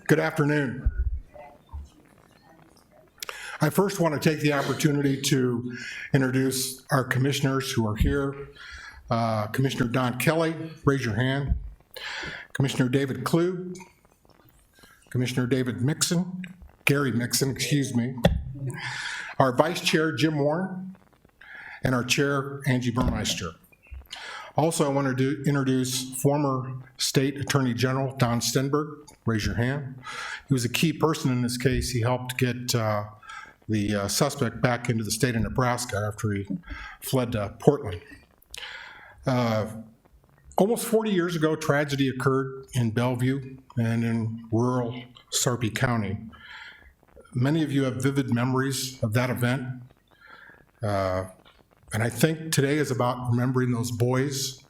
Good afternoon. I first want to take the opportunity to introduce our commissioners who are here. Commissioner Don Kelly, raise your hand. Commissioner David Klug, Commissioner David Mixon, Gary Mixon, excuse me. Our Vice Chair, Jim Warren, and our Chair, Angie Burmeister. Also, I want to introduce former State Attorney General Don Stenberg. Raise your hand. He was a key person in this case. He helped get the suspect back into the state of Nebraska after he fled to Portland. Almost 40 years ago, tragedy occurred in Bellevue and in rural Sarpy County. Many of you have vivid memories of that event. And I think today is about remembering those boys,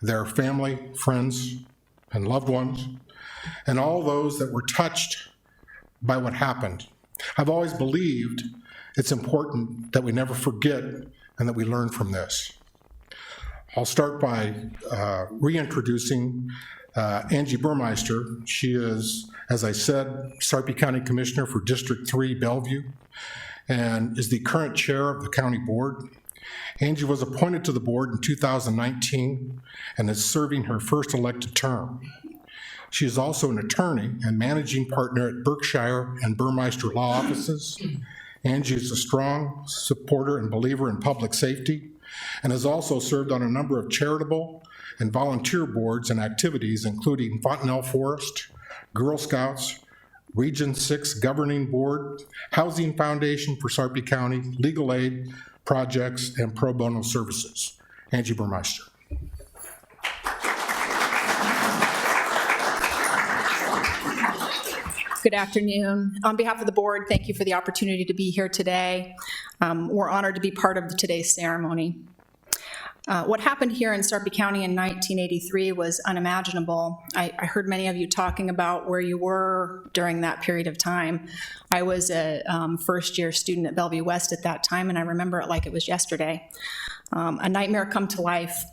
their family, friends, and loved ones, and all those that were touched by what happened. I've always believed it's important that we never forget and that we learn from this. I'll start by reintroducing Angie Burmeister. She is, as I said, Sarpy County Commissioner for District 3 Bellevue and is the current chair of the county board. Angie was appointed to the board in 2019 and is serving her first elected term. She is also an attorney and managing partner at Berkshire and Burmeister Law Offices. Angie is a strong supporter and believer in public safety and has also served on a number of charitable and volunteer boards and activities, including Fontenelle Forest, Girl Scouts, Region 6 Governing Board, Housing Foundation for Sarpy County, Legal Aid, Projects, and Pro Bono Services. Angie Burmeister. Good afternoon. On behalf of the board, thank you for the opportunity to be here today. We're honored to be part of today's ceremony. What happened here in Sarpy County in 1983 was unimaginable. I heard many of you talking about where you were during that period of time. I was a first-year student at Bellevue West at that time, and I remember it like it was yesterday. A nightmare come to life,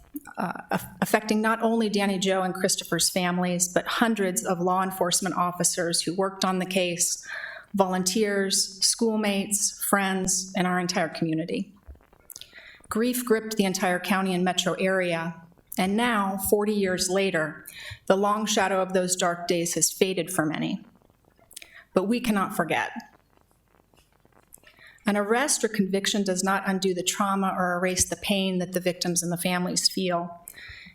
affecting not only Danny Joe and Christopher's families, but hundreds of law enforcement officers who worked on the case, volunteers, schoolmates, friends, and our entire community. Grief gripped the entire county and metro area, and now, 40 years later, the long shadow of those dark days has faded for many. But we cannot forget. An arrest or conviction does not undo the trauma or erase the pain that the victims and the families feel.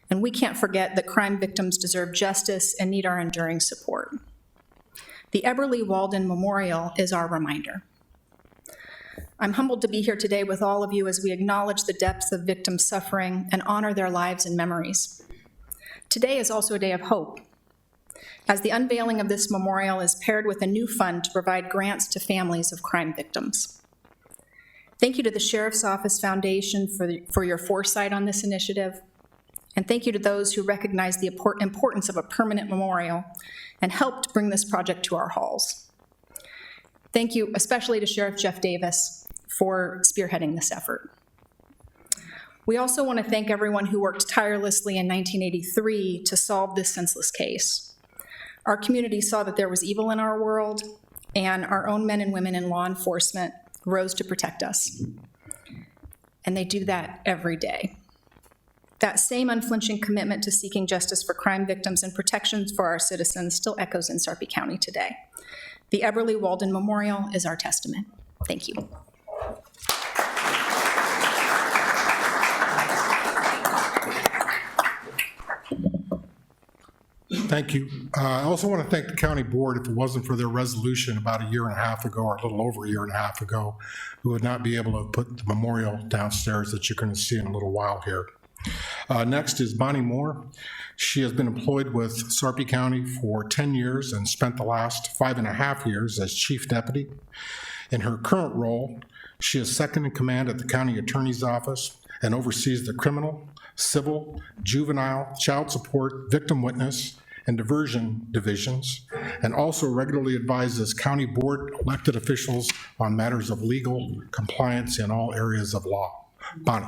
And we can't forget that crime victims deserve justice and need our enduring support. The Eberle-Walden Memorial is our reminder. I'm humbled to be here today with all of you as we acknowledge the depths of victims' suffering and honor their lives and memories. Today is also a day of hope, as the unveiling of this memorial is paired with a new fund to provide grants to families of crime victims. Thank you to the Sheriff's Office Foundation for your foresight on this initiative, and thank you to those who recognize the importance of a permanent memorial and helped bring this project to our halls. Thank you especially to Sheriff Jeff Davis for spearheading this effort. We also want to thank everyone who worked tirelessly in 1983 to solve this senseless case. Our community saw that there was evil in our world, and our own men and women in law enforcement rose to protect us. And they do that every day. That same unflinching commitment to seeking justice for crime victims and protections for our citizens still echoes in Sarpy County today. The Eberle-Walden Memorial is our testament. Thank you. Thank you. I also want to thank the county board. If it wasn't for their resolution about a year and a half ago, or a little over a year and a half ago, we would not be able to put the memorial downstairs that you're going to see in a little while here. Next is Bonnie Moore. She has been employed with Sarpy County for 10 years and spent the last 5.5 years as chief deputy. In her current role, she is second in command at the county attorney's office and oversees the criminal, civil, juvenile, child support, victim witness, and diversion divisions, and also regularly advises county board elected officials on matters of legal compliance in all areas of law. Bonnie.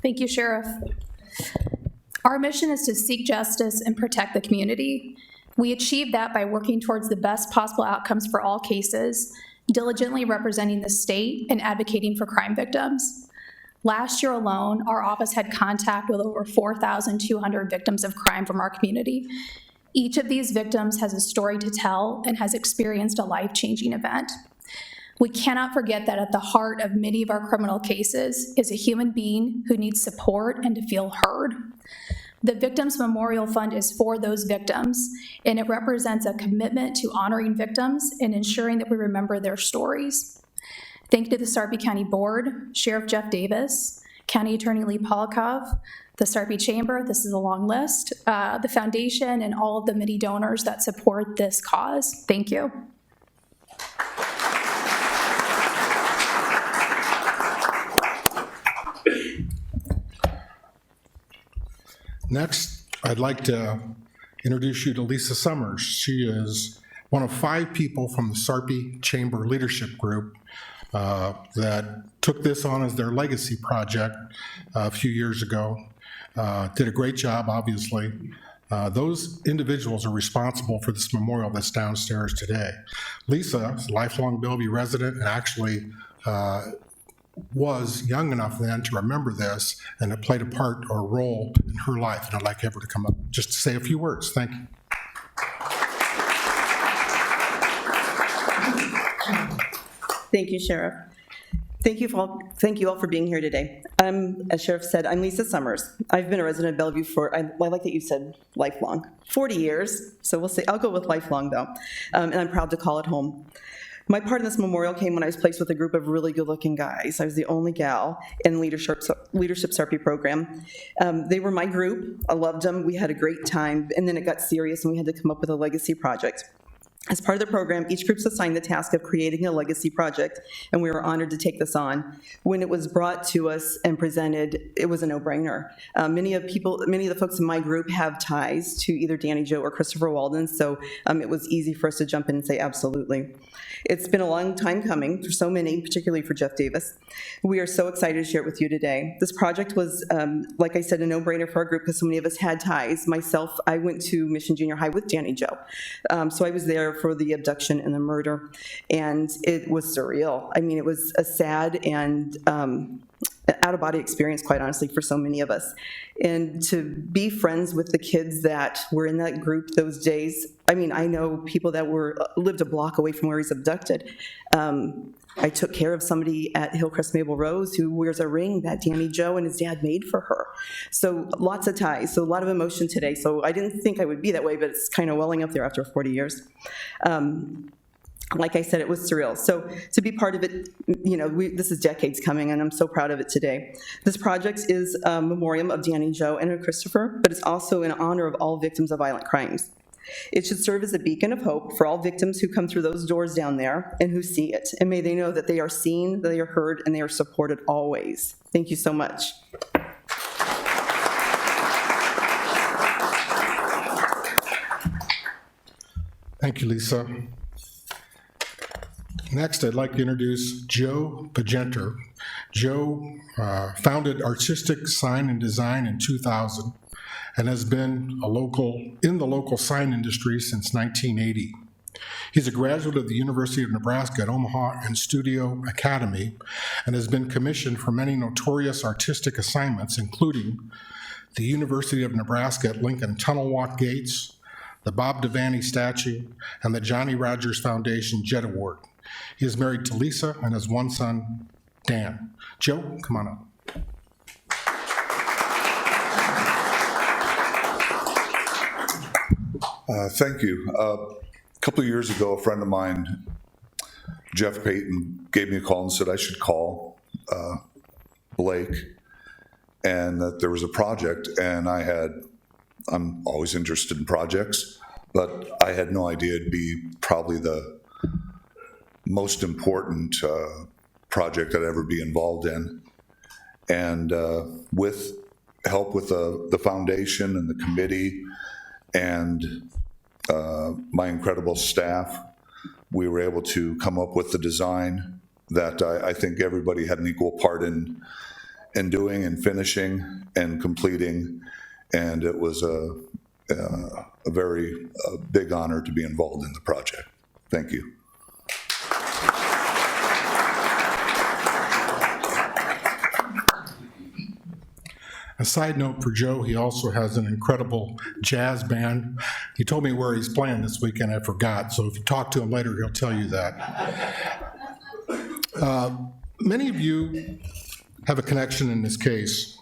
Thank you, Sheriff. Our mission is to seek justice and protect the community. We achieve that by working towards the best possible outcomes for all cases, diligently representing the state and advocating for crime victims. Last year alone, our office had contact with over 4,200 victims of crime from our community. Each of these victims has a story to tell and has experienced a life-changing event. We cannot forget that at the heart of many of our criminal cases is a human being who needs support and to feel heard. The Victims Memorial Fund is for those victims, and it represents a commitment to honoring victims and ensuring that we remember their stories. Thank you to the Sarpy County Board, Sheriff Jeff Davis, County Attorney Lee Polakov, the Sarpy Chamber, this is a long list, the foundation, and all of the many donors that support this cause. Thank you. Next, I'd like to introduce you to Lisa Summers. She is one of 5 people from the Sarpy Chamber Leadership Group that took this on as their legacy project a few years ago. Did a great job, obviously. Those individuals are responsible for this memorial that's downstairs today. Lisa is a lifelong Bellevue resident and actually was young enough then to remember this, and it played a part or a role in her life. And I'd like Ever to come up just to say a few words. Thank you. Thank you, Sheriff. Thank you all for being here today. As Sheriff said, I'm Lisa Summers. I've been a resident of Bellevue for, I like that you said lifelong, 40 years. So we'll say, I'll go with lifelong though. And I'm proud to call it home. My part in this memorial came when I was placed with a group of really good-looking guys. I was the only gal in Leadership Sarpy program. They were my group. I loved them. We had a great time. And then it got serious, and we had to come up with a legacy project. As part of the program, each group's assigned the task of creating a legacy project, and we were honored to take this on. When it was brought to us and presented, it was a no-brainer. Many of the folks in my group have ties to either Danny Joe or Christopher Walden, so it was easy for us to jump in and say absolutely. It's been a long time coming for so many, particularly for Jeff Davis. We are so excited to share it with you today. This project was, like I said, a no-brainer for our group because so many of us had ties. Myself, I went to Mission Junior High with Danny Joe, so I was there for the abduction and the murder, and it was surreal. I mean, it was a sad and out-of-body experience, quite honestly, for so many of us. And to be friends with the kids that were in that group those days, I mean, I know people that lived a block away from where he's abducted. I took care of somebody at Hillcrest Maple Rose who wears a ring that Danny Joe and his dad made for her. So lots of ties, so a lot of emotion today. So I didn't think I would be that way, but it's kind of welling up there after 40 years. Like I said, it was surreal. So to be part of it, you know, this is decades coming, and I'm so proud of it today. This project is a memoriam of Danny Joe and Christopher, but it's also in honor of all victims of violent crimes. It should serve as a beacon of hope for all victims who come through those doors down there and who see it. And may they know that they are seen, that they are heard, and they are supported always. Thank you so much. Thank you, Lisa. Next, I'd like to introduce Joe Pagenter. Joe founded Artistic Sign and Design in 2000 and has been in the local sign industry since 1980. He's a graduate of the University of Nebraska at Omaha and Studio Academy and has been commissioned for many notorious artistic assignments, including the University of Nebraska at Lincoln Tunnel Walk Gates, the Bob Devaney statue, and the Johnny Rogers Foundation Jet Award. He is married to Lisa and has one son, Dan. Joe, come on up. Thank you. A couple of years ago, a friend of mine, Jeff Payton, gave me a call and said I should call Blake, and that there was a project, and I'm always interested in projects, but I had no idea it'd be probably the most important project I'd ever be involved in. And with help with the foundation and the committee and my incredible staff, we were able to come up with the design that I think everybody had an equal part in in doing and finishing and completing, and it was a very big honor to be involved in the project. Thank you. A side note for Joe, he also has an incredible jazz band. He told me where he's playing this weekend, I forgot, so if you talk to him later, he'll tell you that. Many of you have a connection in this case.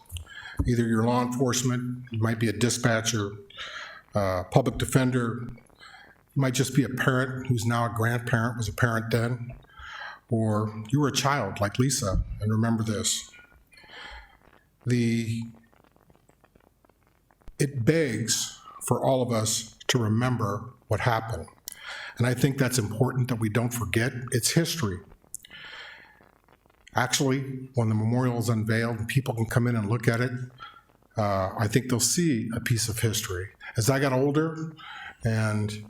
Either you're law enforcement, you might be a dispatcher, public defender, you might just be a parent who's now a grandparent, was a parent then, or you were a child like Lisa, and remember this. It begs for all of us to remember what happened. And I think that's important that we don't forget. It's history. Actually, when the memorial is unveiled and people can come in and look at it, I think they'll see a piece of history. As I got older and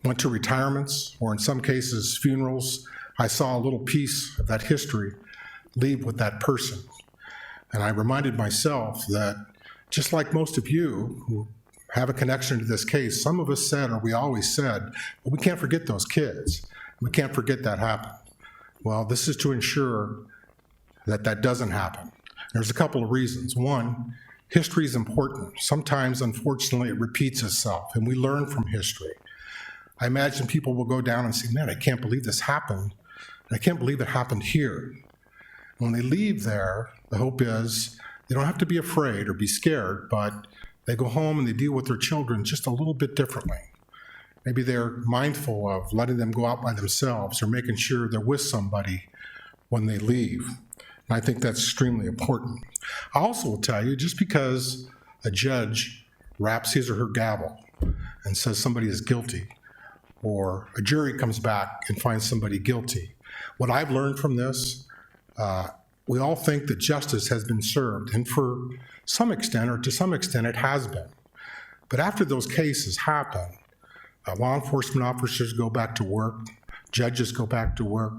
went to retirements, or in some cases funerals, I saw a little piece of that history leave with that person. And I reminded myself that just like most of you who have a connection to this case, some of us said, or we always said, well, we can't forget those kids. We can't forget that happened. Well, this is to ensure that that doesn't happen. There's a couple of reasons. One, history is important. Sometimes, unfortunately, it repeats itself, and we learn from history. I imagine people will go down and say, man, I can't believe this happened. I can't believe it happened here. When they leave there, the hope is they don't have to be afraid or be scared, but they go home and they deal with their children just a little bit differently. Maybe they're mindful of letting them go out by themselves or making sure they're with somebody when they leave. And I think that's extremely important. I also will tell you, just because a judge raps his or her gavel and says somebody is guilty, or a jury comes back and finds somebody guilty, what I've learned from this, we all think that justice has been served, and for some extent, or to some extent, it has been. But after those cases happen, law enforcement officers go back to work, judges go back to work,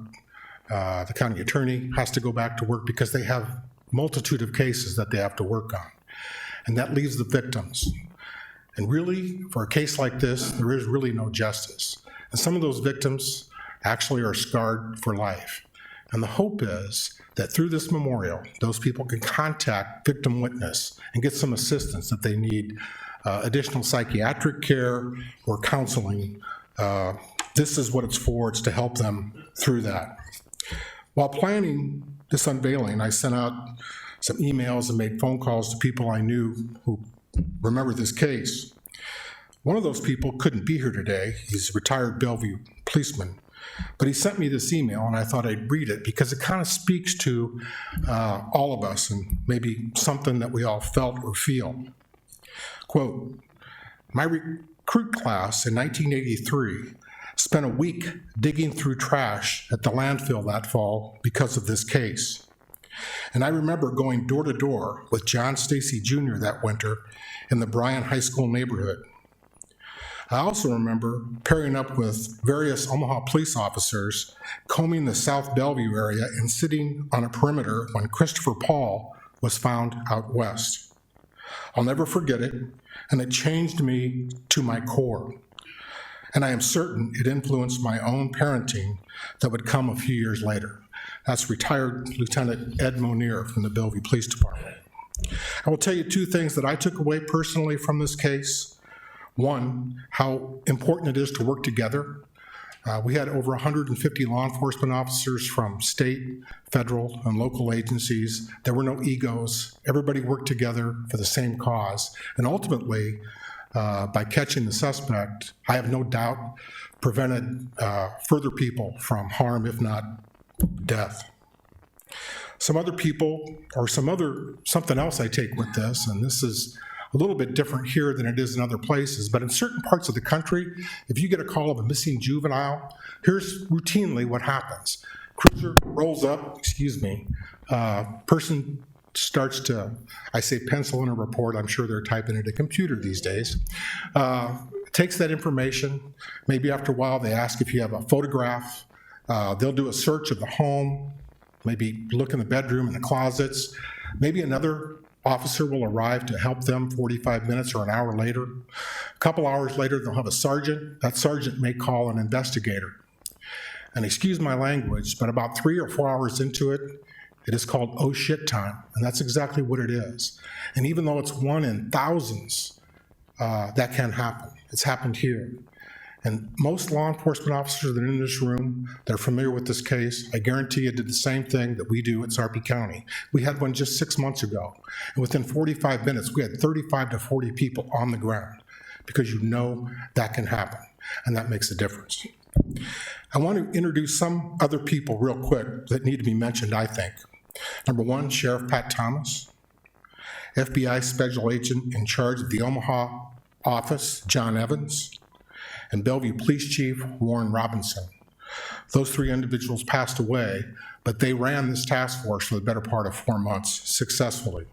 the county attorney has to go back to work because they have a multitude of cases that they have to work on. And that leaves the victims. And really, for a case like this, there is really no justice. And some of those victims actually are scarred for life. And the hope is that through this memorial, those people can contact victim witness and get some assistance if they need additional psychiatric care or counseling. This is what it's for. It's to help them through that. While planning this unveiling, I sent out some emails and made phone calls to people I knew who remember this case. One of those people couldn't be here today. He's a retired Bellevue policeman. But he sent me this email, and I thought I'd read it because it kind of speaks to all of us and maybe something that we all felt or feel. Quote, my recruit class in 1983 spent a week digging through trash at the landfill that fall because of this case. And I remember going door to door with John Stacy Jr. that winter in the Bryan High School neighborhood. I also remember pairing up with various Omaha police officers, combing the South Bellevue area and sitting on a perimeter when Christopher Paul was found out west. I'll never forget it, and it changed me to my core. And I am certain it influenced my own parenting that would come a few years later. That's retired Lieutenant Ed Monier from the Bellevue Police Department. I will tell you two things that I took away personally from this case. One, how important it is to work together. We had over 150 law enforcement officers from state, federal, and local agencies. There were no egos. Everybody worked together for the same cause. And ultimately, by catching the suspect, I have no doubt prevented further people from harm, if not death. Some other people, or something else I take with this, and this is a little bit different here than it is in other places, but in certain parts of the country, if you get a call of a missing juvenile, here's routinely what happens. Cruiser rolls up, person starts to, I say pencil in a report, I'm sure they're typing at a computer these days, takes that information, maybe after a while they ask if you have a photograph, they'll do a search of the home, maybe look in the bedroom and the closets. Maybe another officer will arrive to help them 45 minutes or an hour later. A couple hours later, they'll have a sergeant. That sergeant may call an investigator. And excuse my language, but about 3 or 4 hours into it, it is called oh shit time, and that's exactly what it is. And even though it's one in thousands, that can happen. It's happened here. And most law enforcement officers that are in this room, they're familiar with this case. I guarantee you did the same thing that we do at Sarpy County. We had one just 6 months ago, and within 45 minutes, we had 35 to 40 people on the ground, because you know that can happen, and that makes a difference. I want to introduce some other people real quick that need to be mentioned, I think. Number one, Sheriff Pat Thomas, FBI Special Agent in charge of the Omaha office, John Evans, and Bellevue Police Chief Warren Robinson. Those 3 individuals passed away, but they ran this task force for the better part of 4 months successfully.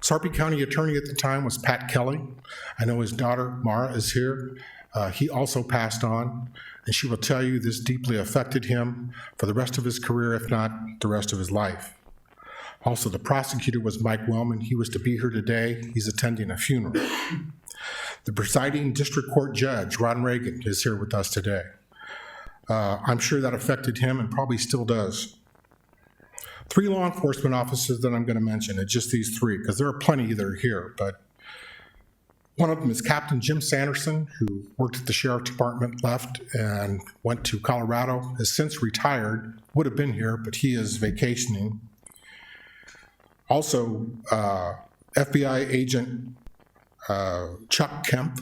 Sarpy County Attorney at the time was Pat Kelly. I know his daughter, Mara, is here. He also passed on, and she will tell you this deeply affected him for the rest of his career, if not the rest of his life. Also, the prosecutor was Mike Wellman. He was to be here today. He's attending a funeral. The presiding district court judge, Ron Reagan, is here with us today. I'm sure that affected him and probably still does. 3 law enforcement officers that I'm going to mention, it's just these 3, because there are plenty that are here, but one of them is Captain Jim Sanderson, who worked at the Sheriff's Department, left and went to Colorado, has since retired, would have been here, but he is vacationing. Also, FBI Agent Chuck Kemp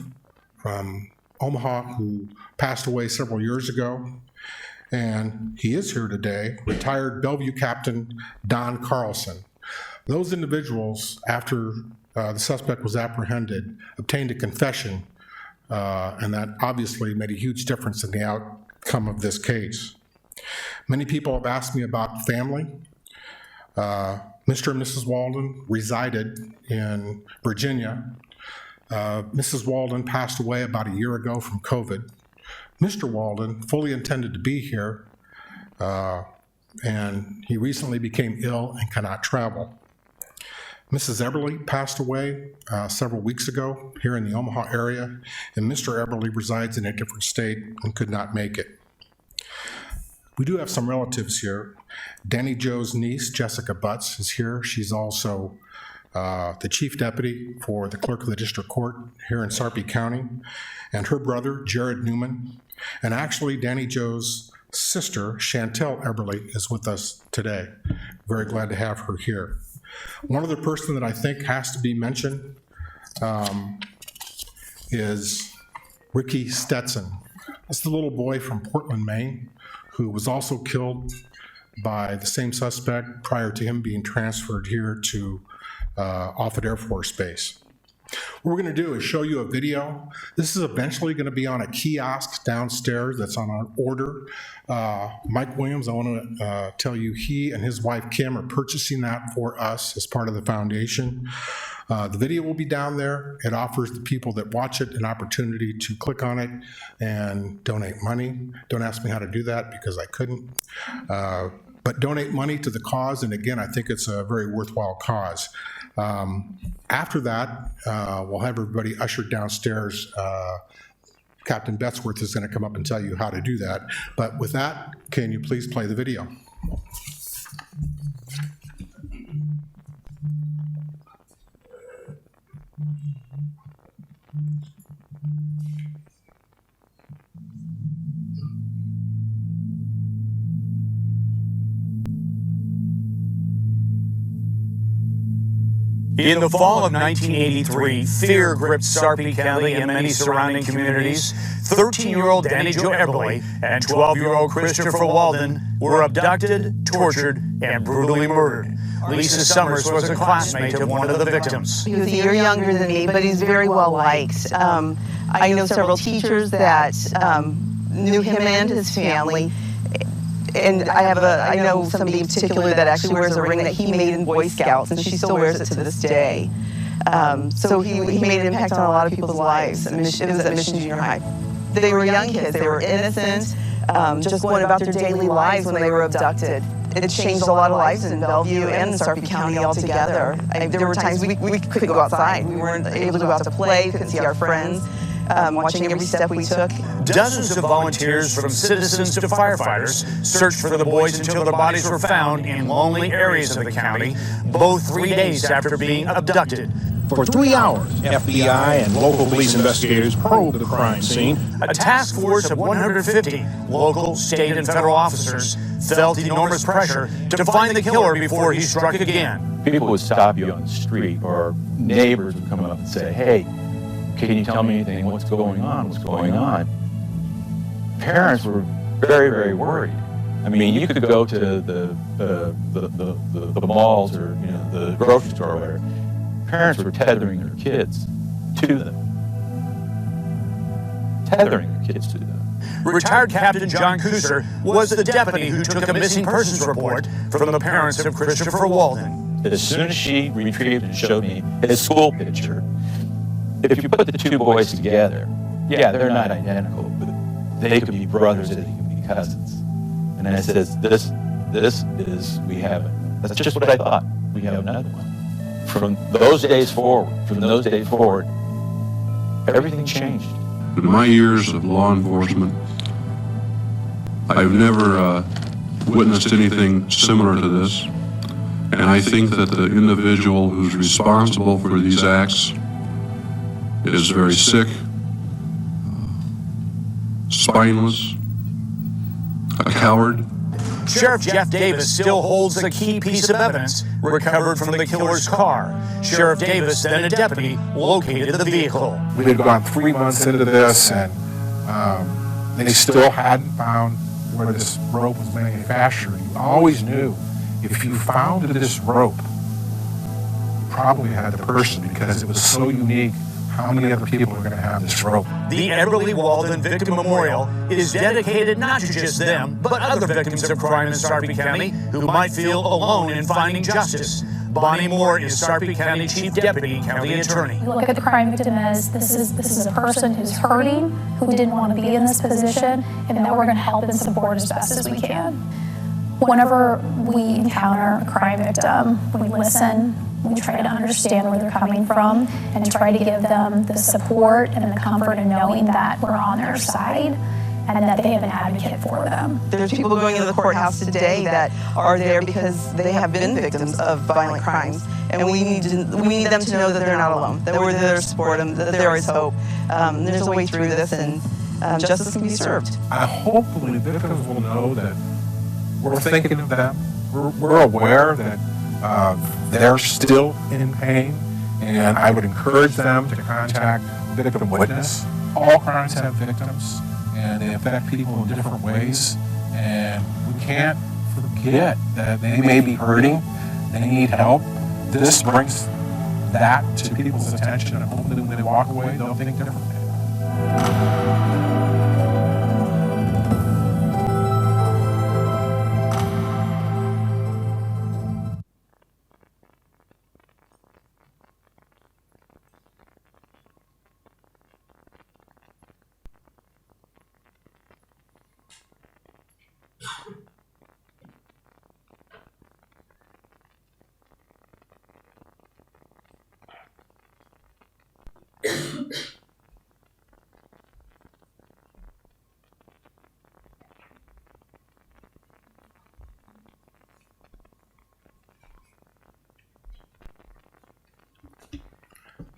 from Omaha, who passed away several years ago, and he is here today, retired Bellevue Captain Don Carlson. Those individuals, after the suspect was apprehended, obtained a confession, and that obviously made a huge difference in the outcome of this case. Many people have asked me about family. Mr. and Mrs. Walden resided in Virginia. Mrs. Walden passed away about a year ago from COVID. Mr. Walden fully intended to be here, and he recently became ill and cannot travel. Mrs. Eberle passed away several weeks ago here in the Omaha area, and Mr. Eberle resides in a different state and could not make it. We do have some relatives here. Danny Joe's niece, Jessica Butts, is here. She's also the chief deputy for the clerk of the district court here in Sarpy County, and her brother, Jared Newman, and actually Danny Joe's sister, Chantel Eberle, is with us today. Very glad to have her here. One other person that I think has to be mentioned is Ricky Stetson. That's the little boy from Portland, Maine, who was also killed by the same suspect prior to him being transferred here to Offutt Air Force Base. What we're going to do is show you a video. This is eventually going to be on a kiosk downstairs that's on our order. Mike Williams, I want to tell you, he and his wife Kim are purchasing that for us as part of the foundation. The video will be down there. It offers the people that watch it an opportunity to click on it and donate money. Don't ask me how to do that because I couldn't. But donate money to the cause, and again, I think it's a very worthwhile cause. After that, we'll have everybody ushered downstairs. Captain Betsworth is going to come up and tell you how to do that. But with that, can you please play the video? In the fall of 1983, fear gripped Sarpy County and many surrounding communities. 13-year-old Danny Joe Eberle and 12-year-old Christopher Walden were abducted, tortured, and brutally murdered. Lisa Summers was a classmate of one of the victims. He was a year younger than me, but he's very well liked. I know several teachers that knew him and his family. And I know somebody in particular that actually wears a ring that he made in Boy Scouts, and she still wears it to this day. So he made an impact on a lot of people's lives. It was at Mission Junior High. They were young kids. They were innocent. just going about their daily lives when they were abducted. It changed a lot of lives in Bellevue and in Sarpy County altogether. There were times we couldn't go outside. We weren't able to go out to play, couldn't see our friends, watching every step we took. Dozens of volunteers, from citizens to firefighters, searched for the boys until their bodies were found in lonely areas of the county, both 3 days after being abducted. For 3 hours, FBI and local police investigators probed the crime scene. A task force of 150 local, state, and federal officers felt enormous pressure to find the killer before he struck again. People would stop you on the street, or neighbors would come up and say, "Hey, can you tell me anything? What's going on? What's going on?" Parents were very, very worried. I mean, you could go to the malls or the grocery store or whatever. Parents were tethering their kids to them. Tethering their kids to them. Retired Captain John Kuser was the deputy who took a missing persons report from the parents of Christopher Walden. As soon as she retrieved and showed me his school picture, if you put the two boys together, yeah, they're not identical, but they could be brothers, they could be cousins. And I says, this is, we have it. That's just what I thought. We have another one. From those days forward, everything changed. In my years of law enforcement, I've never witnessed anything similar to this. And I think that the individual who's responsible for these acts is very sick, spineless, a coward. Sheriff Jeff Davis still holds a key piece of evidence recovered from the killer's car. Sheriff Davis, then a deputy, located the vehicle. We had gone 3 months into this, and they still hadn't found where this rope was manufactured. You always knew if you found this rope, you probably had the person, because it was so unique. How many other people are going to have this rope? The Eberle-Walden Victim Memorial is dedicated not to just them, but other victims of crime in Sarpy County who might feel alone in finding justice. Bonnie Moore is Sarpy County Chief Deputy County Attorney. You look at the crime victim as this is a person who's hurting, who didn't want to be in this position, and that we're going to help and support as best as we can. Whenever we encounter a crime victim, we listen. We try to understand where they're coming from and try to give them the support and the comfort of knowing that we're on their side and that they have an advocate for them. There's people going into the courthouse today that are there because they have been victims of violent crimes, and we need them to know that they're not alone, that we're there to support them, that there is hope. There's a way through this, and justice can be served. Hopefully victims will know that we're thinking of them. We're aware that they're still in pain, and I would encourage them to contact Victim Witness. All crimes have victims, and they affect people in different ways, and we can't forget that they may be hurting, they need help. This brings that to people's attention, and hopefully when they walk away, they'll think differently.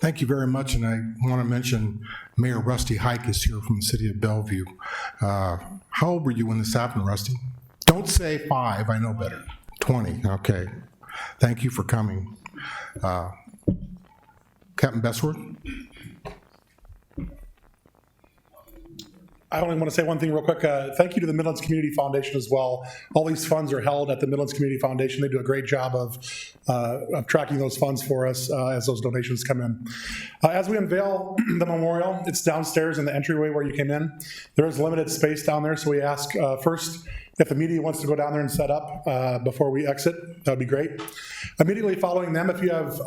Thank you very much, and I want to mention Mayor Rusty Hike is here from the city of Bellevue. How old were you when this happened, Rusty? Don't say 5, I know better. 20, okay. Thank you for coming. Captain Bestworth? I only want to say one thing real quick. Thank you to the Midlands Community Foundation as well. All these funds are held at the Midlands Community Foundation. They do a great job of tracking those funds for us as those donations come in. As we unveil the memorial, it's downstairs in the entryway where you came in. There is limited space down there, so we ask first If the media wants to go down there and set up before we exit, that would be great. Immediately following them, if you have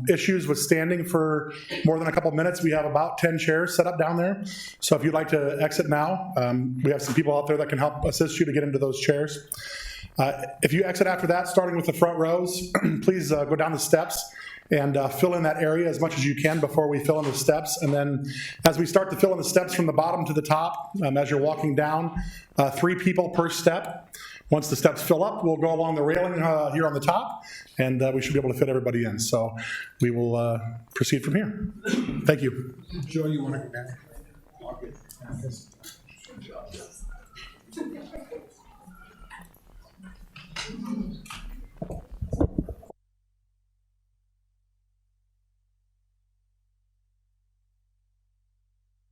issues with standing for more than a couple minutes, we have about 10 chairs set up down there. So if you'd like to exit now, we have some people out there that can help assist you to get into those chairs. If you exit after that, starting with the front rows, please go down the steps and fill in that area as much as you can before we fill in the steps. And then as we start to fill in the steps from the bottom to the top, as you're walking down, 3 people per step. Once the steps fill up, we'll go along the railing here on the top, and we should be able to fit everybody in. So we will proceed from here. Thank you. Joe, you want to go back?